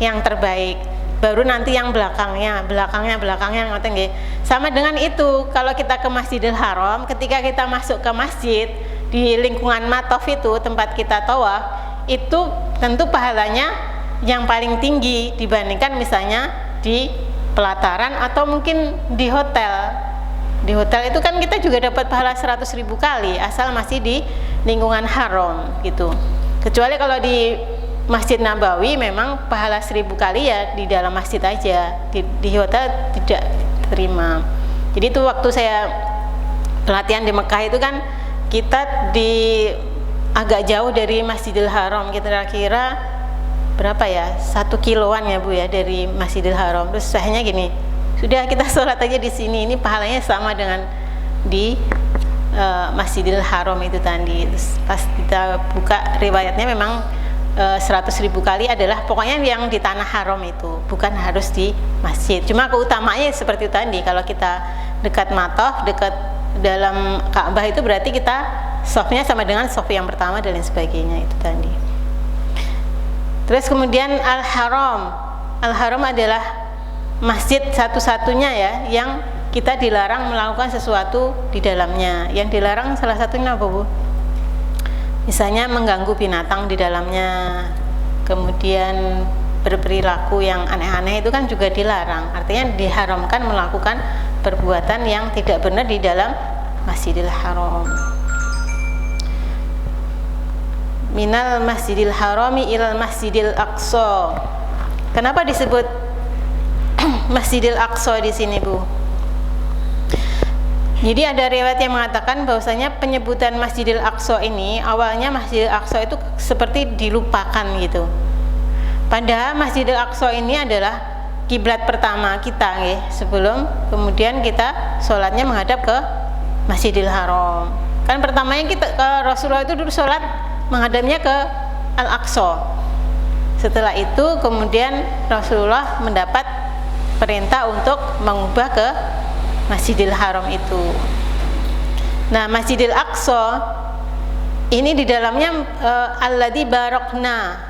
Speaker 1: yang terbaik, baru nanti yang belakangnya ngoten nggih. Sama dengan itu, kalau kita ke Masjidil Haram, ketika kita masuk ke masjid di lingkungan matof itu tempat kita tawaf, itu tentu pahalanya yang paling tinggi dibandingkan misalnya di pelataran atau mungkin di hotel. Di hotel itu kan kita juga dapat pahala 100.000 kali asal masih di lingkungan haram gitu. Kecuali kalau di Masjid Nabawi memang pahala 1.000 kali ya di dalam masjid aja. Di hotel tidak terima. Jadi itu waktu saya pelatihan di Mekah itu kan kita di agak jauh dari Masjidil Haram, kira-kira berapa ya, 1 kiloan ya Bu ya dari Masjidil Haram. Terus sahnya gini, sudah kita sholat aja di sini, ini pahalanya sama dengan di Masjidil Haram itu tadi. Terus pas kita buka riwayatnya memang 100.000 kali adalah pokoknya yang di tanah haram itu, bukan harus di masjid. Cuma keutamaannya seperti itu tadi, kalau kita dekat matof, dekat dalam Ka'bah itu berarti kita shofnya sama dengan shof yang pertama dan lain sebagainya itu tadi. Terus kemudian Al-Haram. Al-Haram adalah masjid satu-satunya ya yang kita dilarang melakukan sesuatu di dalamnya. Yang dilarang salah satunya apa Bu? Misalnya mengganggu binatang di dalamnya. Kemudian berperilaku yang aneh-aneh itu kan juga dilarang. Artinya diharamkan melakukan perbuatan yang tidak benar di dalam Masjidil Haram. Minal Masjidil Harami ilal Masjidil Aqsa. Kenapa disebut Masjidil Aqsa di sini Bu? Jadi ada riwayat yang mengatakan bahwasanya penyebutan Masjidil Aqsa ini awalnya Masjidil Aqsa itu seperti dilupakan gitu. Padahal Masjidil Aqsa ini adalah kiblat pertama kita sebelum kemudian kita sholatnya menghadap ke Masjidil Haram. Kan pertamanya kita Rasulullah itu dulu sholat menghadapnya ke Al-Aqsa. Setelah itu kemudian Rasulullah mendapat perintah untuk mengubah ke Masjidil Haram itu. Nah, Masjidil Aqsa ini di dalamnya alladzi barokna,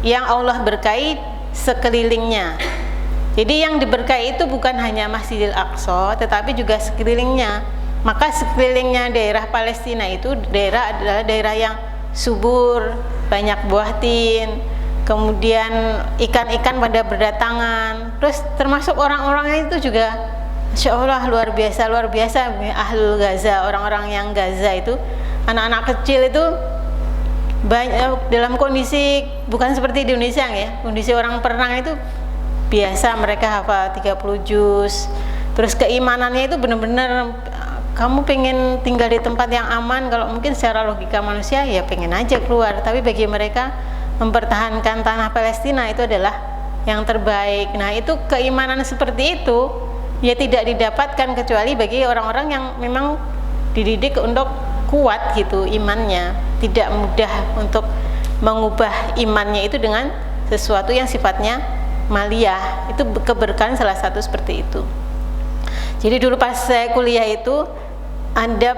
Speaker 1: yang Allah berkahi sekelilingnya. Jadi yang diberkahi itu bukan hanya Masjidil Aqsa, tetapi juga sekelilingnya. Maka sekelilingnya daerah Palestina itu adalah daerah yang subur, banyak buah tin, kemudian ikan-ikan pada berdatangan. Terus termasuk orang-orangnya itu juga Masya Allah luar biasa Ahlul Gaza, orang-orang yang Gaza itu, anak-anak kecil itu banyak dalam kondisi bukan seperti di Indonesia ya. Kondisi orang perang itu biasa mereka hafal 30 juz. Terus keimanannya itu benar-benar kamu pengen tinggal di tempat yang aman, kalau mungkin secara logika manusia ya pengen aja keluar, tapi bagi mereka mempertahankan tanah Palestina itu adalah yang terbaik. Nah, itu keimanan seperti itu ya tidak didapatkan kecuali bagi orang-orang yang memang dididik untuk kuat gitu imannya, tidak mudah untuk mengubah imannya itu dengan sesuatu yang sifatnya maliyah. Itu keberkahan salah satu seperti itu. Jadi dulu pas saya kuliah itu ada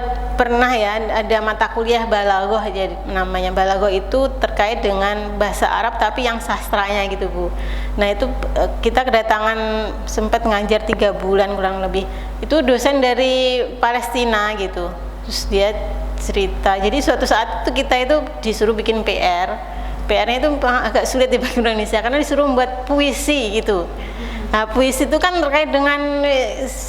Speaker 1: mata kuliah balaghah, jadi namanya balaghah itu terkait dengan bahasa Arab tapi yang sastranya gitu Bu. Nah itu kita kedatangan sempat ngajar 3 bulan kurang lebih. Itu dosen dari Palestina gitu. Terus dia cerita. Jadi suatu saat itu kita itu disuruh bikin PR. PR-nya itu agak sulit di bahasa Indonesia karena disuruh membuat puisi gitu. Nah, puisi itu kan terkait dengan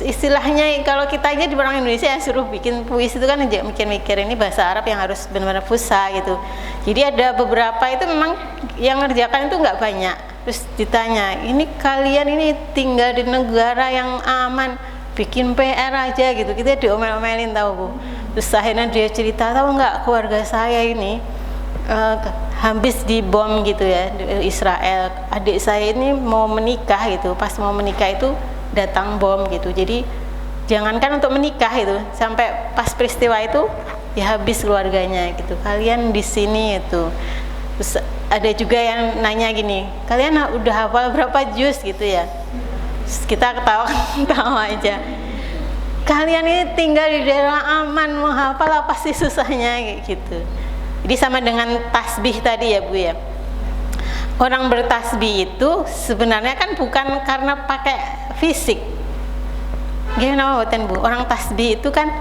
Speaker 1: istilahnya, kalau kita aja di orang Indonesia ya suruh bikin puisi itu kan aja mikir-mikir, ini bahasa Arab yang harus benar-benar fusha gitu. Jadi ada beberapa itu memang yang ngerjakan itu nggak banyak. Terus ditanya, ini kalian ini tinggal di negara yang aman, bikin PR aja gitu. Kita diomel-omelin tahu Bu. Terus akhirnya dia cerita, tahu nggak keluarga saya ini habis dibom gitu ya di Israel. Adik saya ini mau menikah gitu, pas mau menikah itu datang bom gitu. Jadi jangankan untuk menikah itu, sampai pas peristiwa itu ya habis keluarganya gitu. Kalian di sini itu. Terus ada juga yang nanya gini, kalian udah hafal berapa juz gitu ya? Terus kita ketawa aja. Kalian ini tinggal di daerah aman, mau hafal apa sih susahnya gitu. Jadi sama dengan tasbih tadi ya Bu ya. Orang bertasbih itu sebenarnya kan bukan karena pakai fisik. Gimana buatan Bu? Orang tasbih itu kan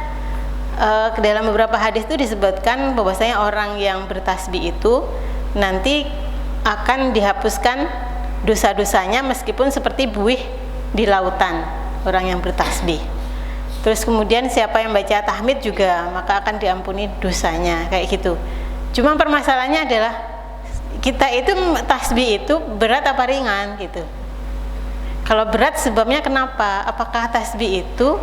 Speaker 1: dalam beberapa hadis itu disebutkan bahwasanya orang yang bertasbih itu nanti akan dihapuskan dosa-dosanya meskipun seperti buih di lautan, orang yang bertasbih. Terus kemudian siapa yang baca tahmid juga maka akan diampuni dosanya, kayak gitu. Cuma permasalahannya adalah kita itu tasbih itu berat apa ringan gitu. Kalau berat sebabnya kenapa? Apakah tasbih itu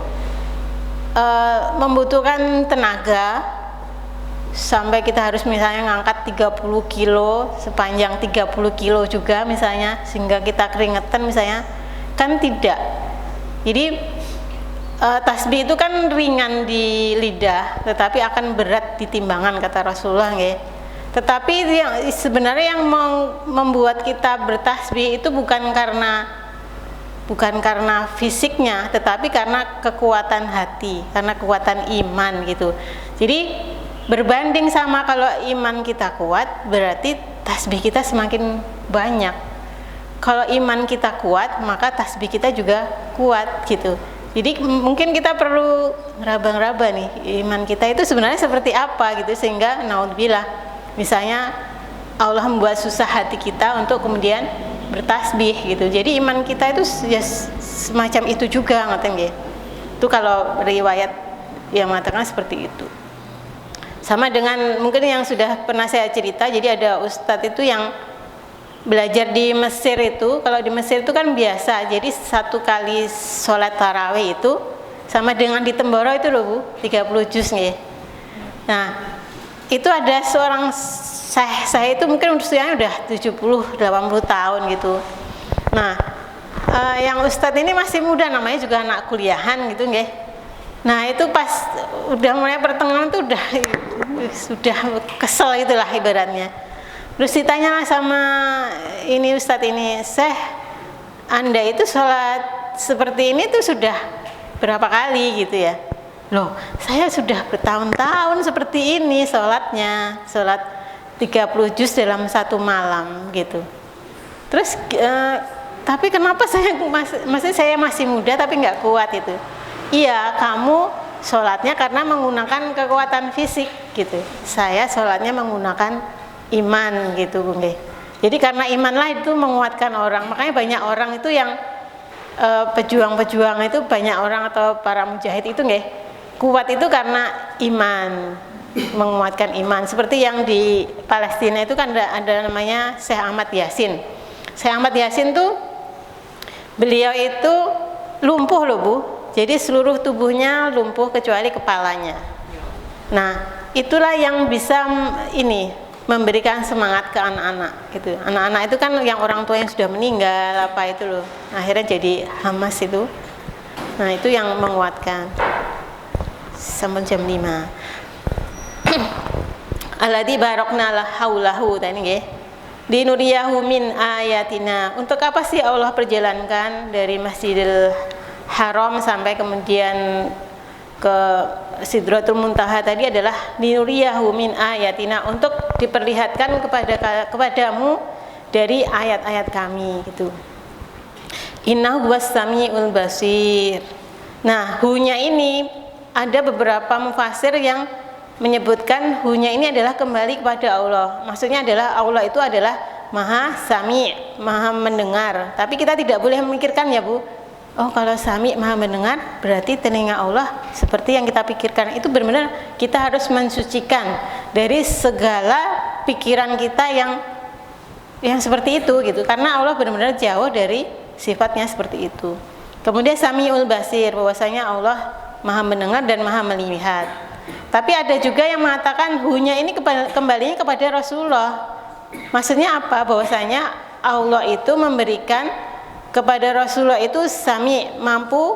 Speaker 1: membutuhkan tenaga sampai kita harus misalnya ngangkat 30 kilo sepanjang 30 kilo juga misalnya sehingga kita keringetan misalnya? Kan tidak. Jadi tasbih itu kan ringan di lidah, tetapi akan berat di timbangan kata Rasulullah ya. Tetapi yang sebenarnya yang membuat kita bertasbih itu bukan karena fisiknya, tetapi karena kekuatan hati, karena kekuatan iman gitu. Jadi berbanding sama kalau iman kita kuat, berarti tasbih kita semakin banyak. Kalau iman kita kuat, maka tasbih kita juga kuat gitu. Jadi mungkin kita perlu ngeraba-ngeraba nih iman kita itu sebenarnya seperti apa gitu, sehingga naudzubillah misalnya Allah membuat susah hati kita untuk kemudian bertasbih gitu. Jadi iman kita itu ya semacam itu juga ngoten nggih. Itu kalau riwayat yang mengatakan seperti itu. Sama dengan mungkin yang sudah pernah saya cerita, jadi ada ustadz itu yang belajar di Mesir itu. Kalau di Mesir itu kan biasa, jadi satu kali sholat tarawih itu sama dengan di Temboro itu loh Bu, 30 juz nih. Nah itu ada seorang saya itu mungkin usianya udah 70-80 tahun gitu. Nah yang ustadz ini masih muda, namanya juga anak kuliahan gitu nggih. Nah itu pas udah mulai pertengahan tuh sudah kesel itulah ibaratnya. Terus ditanya sama ini ustadz ini, Anda itu sholat seperti ini tuh sudah berapa kali gitu ya. Loh, saya sudah bertahun-tahun seperti ini sholatnya, sholat 30 juz dalam satu malam gitu. Terus tapi kenapa saya masih muda tapi nggak kuat itu? Iya, kamu sholatnya karena menggunakan kekuatan fisik gitu. Saya sholatnya menggunakan iman gitu, Bung. Jadi karena imanlah itu menguatkan orang. Makanya banyak orang itu yang pejuang-pejuang itu, banyak orang atau para mujahid itu kuat itu karena iman, menguatkan iman. Seperti yang di Palestina itu kan ada namanya Syekh Ahmad Yasin. Syekh Ahmad Yasin tuh beliau itu lumpuh loh, Bu. Jadi seluruh tubuhnya lumpuh kecuali kepalanya. Nah, itulah yang bisa memberikan semangat ke anak-anak gitu. Anak-anak itu kan yang orang tua yang sudah meninggal apa itu loh. Akhirnya jadi Hamas itu. Nah, itu yang menguatkan. Sampai jam 5. Alladzi barokna haulahu tadi nggih. Dinuriyahu min ayatina. Untuk apa sih Allah perjalankan dari Masjidil Haram sampai kemudian ke Sidratul Muntaha tadi adalah dinuriyahu min ayatina, untuk diperlihatkan kepadamu dari ayat-ayat kami gitu. Innahu was-sami'ul basir. Nah, hunya ini ada beberapa mufassir yang menyebutkan hunya ini adalah kembali kepada Allah. Maksudnya adalah Allah itu adalah Maha Sami', Maha mendengar. Tapi kita tidak boleh memikirkan ya, Bu. Oh, kalau Sami' Maha mendengar berarti telinga Allah seperti yang kita pikirkan. Itu benar-benar kita harus mensucikan dari segala pikiran kita yang seperti itu gitu. Karena Allah benar-benar jauh dari sifatnya seperti itu. Kemudian Sami'ul Basir, bahwasanya Allah Maha mendengar dan Maha melihat. Tapi ada juga yang mengatakan hunya ini kembalinya kepada Rasulullah. Maksudnya apa? Bahwasanya Allah itu memberikan kepada Rasulullah itu Sami, mampu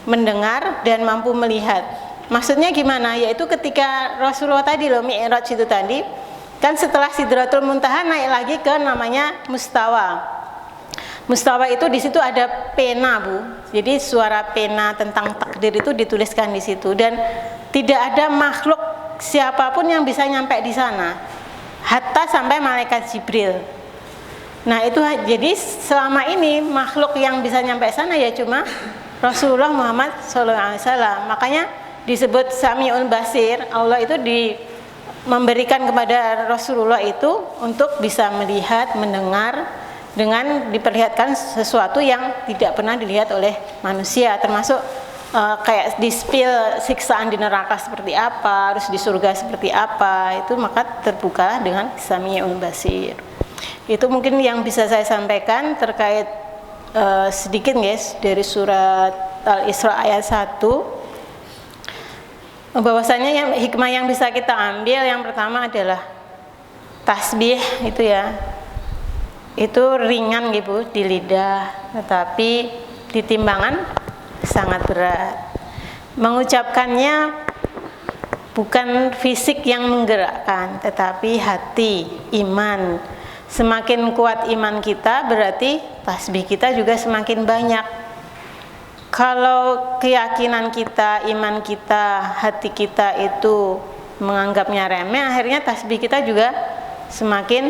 Speaker 1: mendengar dan mampu melihat. Maksudnya gimana? Yaitu ketika Rasulullah tadi loh, Mi'raj itu tadi, kan setelah Sidratul Muntaha naik lagi ke namanya Mustawa. Mustawa itu di situ ada pena, Bu. Jadi suara pena tentang takdir itu dituliskan di situ, dan tidak ada makhluk siapapun yang bisa nyampe di sana, hatta sampai malaikat Jibril. Nah, itu jadi selama ini makhluk yang bisa nyampe sana ya cuma Rasulullah Muhammad SAW. Makanya disebut Sami'ul Basir. Allah itu memberikan kepada Rasulullah itu untuk bisa melihat, mendengar, dengan diperlihatkan sesuatu yang tidak pernah dilihat oleh manusia, termasuk kayak di-spill siksaan di neraka seperti apa, harus di surga seperti apa. Itu maka terbuka dengan Sami'ul Basir. Itu mungkin yang bisa saya sampaikan terkait sedikit guys dari surat Al-Isra ayat 1. Bahwasanya yang hikmah yang bisa kita ambil yang pertama adalah tasbih itu ya. Itu ringan gitu di lidah, tetapi di timbangan sangat berat. Mengucapkannya bukan fisik yang menggerakkan, tetapi hati, iman. Semakin kuat iman kita, berarti tasbih kita juga semakin banyak. Kalau keyakinan kita, iman kita, hati kita itu menganggapnya remeh, akhirnya tasbih kita juga semakin